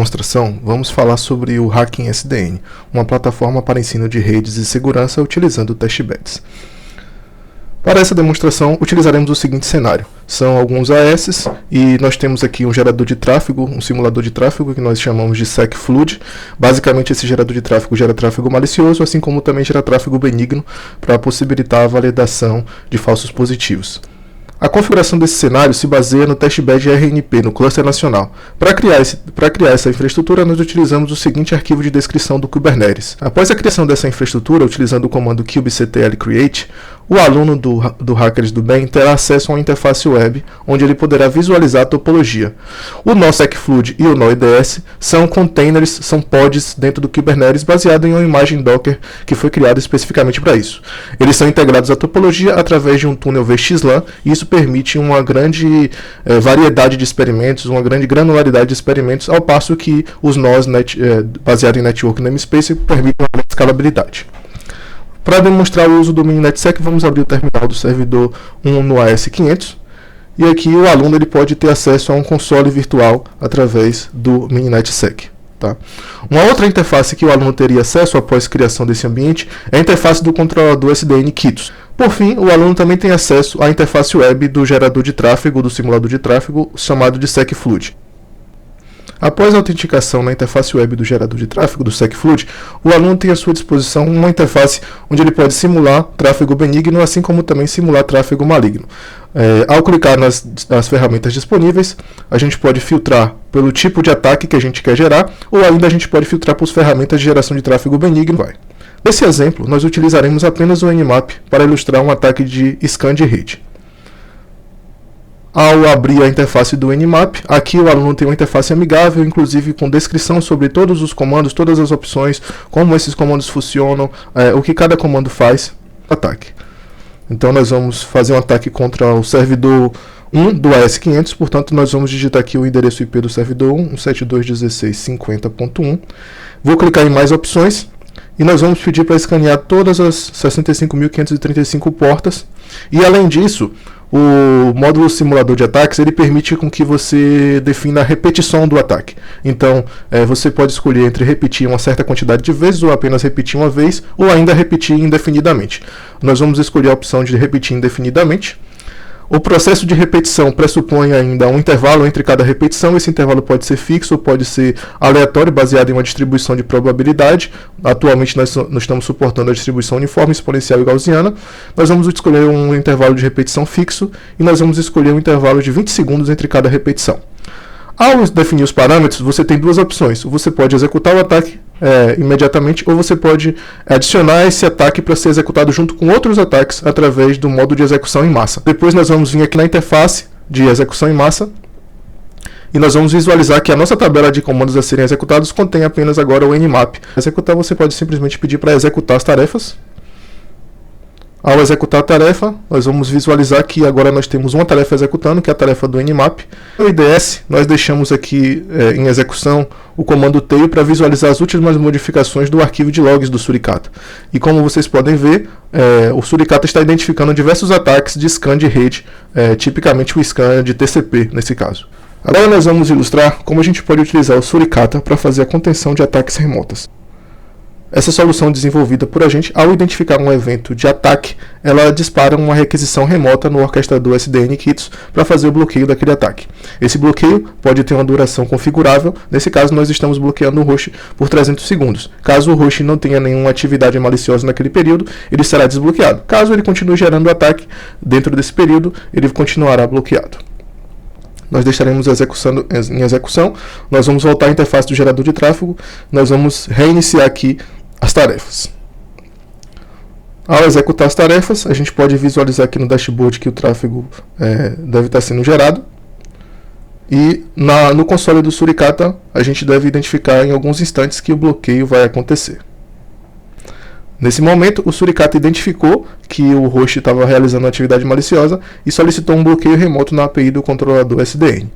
demonstração, vamos falar sobre o Hacking SDN, uma plataforma para ensino de redes de segurança utilizando testbeds. Para essa demonstração, utilizaremos o seguinte cenário. São alguns AS e nós temos aqui um gerador de tráfego, um simulador de tráfego que nós chamamos de SecFlood. Basicamente, esse gerador de tráfego gera tráfego malicioso, assim como também gera tráfego benigno para possibilitar a validação de falsos positivos. A configuração desse cenário se baseia no testbed RNP, no cluster nacional. Para criar essa infraestrutura, nós utilizamos o seguinte arquivo de descrição do Kubernetes. Após a criação dessa infraestrutura, utilizando o comando kubectl create, o aluno do Hackers do Bem terá acesso a uma interface web, onde ele poderá visualizar a topologia. O nó SecFlood e o nó IDS são containers, são pods dentro do Kubernetes, baseado em uma imagem Docker que foi criada especificamente para isso. Eles são integrados à topologia através de um túnel VXLAN, e isso permite uma grande variedade de experimentos, uma grande granularidade de experimentos, ao passo que os nós baseados em Network Namespace permitem uma grande escalabilidade. Para demonstrar o uso do MiniNetSec, vamos abrir o terminal do servidor 1 no AS500, e aqui o aluno ele pode ter acesso a um console virtual através do MiniNetSec. Tá? Uma outra interface que o aluno teria acesso após a criação desse ambiente é a interface do controlador SDN Kitos. Por fim, o aluno também tem acesso à interface web do gerador de tráfego, do simulador de tráfego, chamado de SecFlood. Após a autenticação na interface web do gerador de tráfego, do SecFlood, o aluno tem à sua disposição uma interface onde ele pode simular tráfego benigno, assim como também simular tráfego maligno. Ao clicar nas ferramentas disponíveis, a gente pode filtrar pelo tipo de ataque que a gente quer gerar, ou ainda a gente pode filtrar por ferramentas de geração de tráfego benigno. Nesse exemplo, nós utilizaremos apenas o Nmap para ilustrar um ataque de scan de rede. Ao abrir a interface do Nmap, aqui o aluno tem uma interface amigável, inclusive com descrição sobre todos os comandos, todas as opções, como esses comandos funcionam, o que cada comando faz no ataque. Então nós vamos fazer um ataque contra o servidor 1 do AS500, portanto nós vamos digitar aqui o endereço IP do servidor 1, 172.16.50.1. Vou clicar em mais opções e nós vamos pedir para escanear todas as 65.535 portas. E além disso, o módulo simulador de ataques ele permite com que você defina a repetição do ataque. Então, você pode escolher entre repetir uma certa quantidade de vezes, ou apenas repetir uma vez, ou ainda repetir indefinidamente. Nós vamos escolher a opção de repetir indefinidamente. O processo de repetição pressupõe ainda um intervalo entre cada repetição. Esse intervalo pode ser fixo ou pode ser aleatório, baseado em uma distribuição de probabilidade. Atualmente nós estamos suportando a distribuição uniforme, exponencial e gaussiana. Nós vamos escolher um intervalo de repetição fixo e nós vamos escolher um intervalo de 20 segundos entre cada repetição. Ao definir os parâmetros, você tem duas opções. Você pode executar o ataque imediatamente, ou você pode adicionar esse ataque para ser executado junto com outros ataques através do modo de execução em massa. Depois nós vamos vir aqui na interface de execução em massa e nós vamos visualizar que a nossa tabela de comandos a serem executados contém apenas agora o Nmap. Para executar, você pode simplesmente pedir para executar as tarefas. Ao executar a tarefa, nós vamos visualizar que agora nós temos uma tarefa executando, que é a tarefa do Nmap. No IDS, nós deixamos aqui em execução o comando tail para visualizar as últimas modificações do arquivo de logs do Suricata. E como vocês podem ver, o Suricata está identificando diversos ataques de scan de rede, tipicamente o scan de TCP nesse caso. Agora nós vamos ilustrar como a gente pode utilizar o Suricata para fazer a contenção de ataques remotas. Essa solução desenvolvida por a gente, ao identificar um evento de ataque, ela dispara uma requisição remota no orquestrador SDN Kitos para fazer o bloqueio daquele ataque. Esse bloqueio pode ter uma duração configurável. Nesse caso, nós estamos bloqueando o host por 300 segundos. Caso o host não tenha nenhuma atividade maliciosa naquele período, ele será desbloqueado. Caso ele continue gerando ataque dentro desse período, ele continuará bloqueado. Nós deixaremos em execução. Nós vamos voltar à interface do gerador de tráfego. Nós vamos reiniciar aqui as tarefas. Ao executar as tarefas, a gente pode visualizar aqui no dashboard que o tráfego deve estar sendo gerado. E no console do Suricata, a gente deve identificar em alguns instantes que o bloqueio vai acontecer. Nesse momento, o Suricata identificou que o host estava realizando atividade maliciosa e solicitou um bloqueio remoto na API do controlador SDN.